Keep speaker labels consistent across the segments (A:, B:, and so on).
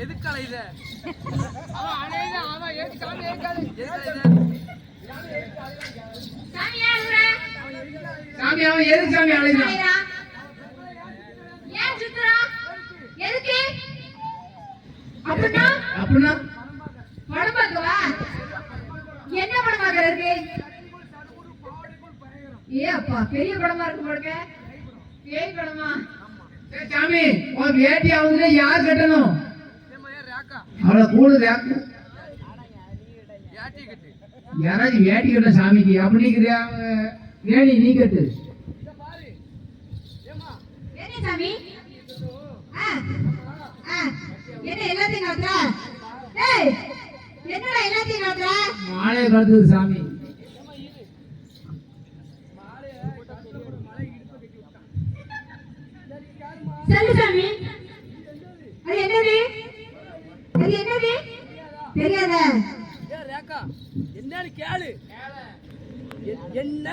A: எதுக்கு அலையுத?
B: அவன் அலையுத, அவன் ஏத்தி காமி ஏக்காது.
C: சாமி யாருடா?
B: சாமி அவன் எதுக்கு சாமி அலையுதான்?
C: ஏன் சுத்துறா? எதுக்கு? அப்படின்னா படம் பார்க்கவா? என்ன படம் பார்க்கறதுக்கு? ஏ அப்பா, பெரிய படமா இருக்கு போடுங்க. பேய் படமா?
B: சாமி உன் வேட்டி ஆகுதுன்னா யார் கட்டணும்? அவளை கூடு ரேக்கு யாராச்சும் வேட்டி கட்ட சாமிக்கு அப்படிங்கிறியா? வேணி நீ கட்டு.
C: என்ன சாமி? என்ன எல்லாத்தையும் கட்டுற? ஏய், என்னடா எல்லாத்தையும் கட்டுற?
B: மாலையை கட்டுது சாமி.
C: சொல்லு சாமி. அது என்னது? அது என்னது? தெரியாத?
A: என்னன்னு கேளு. என்ன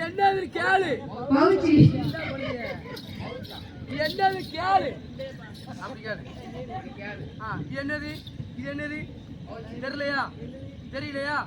A: என்னது கேளு.
C: பவுச்சி.
A: என்னது கேளு. அப்படி கேளு. என்னது? இது என்னது? தெரியலையா? தெரியலையா?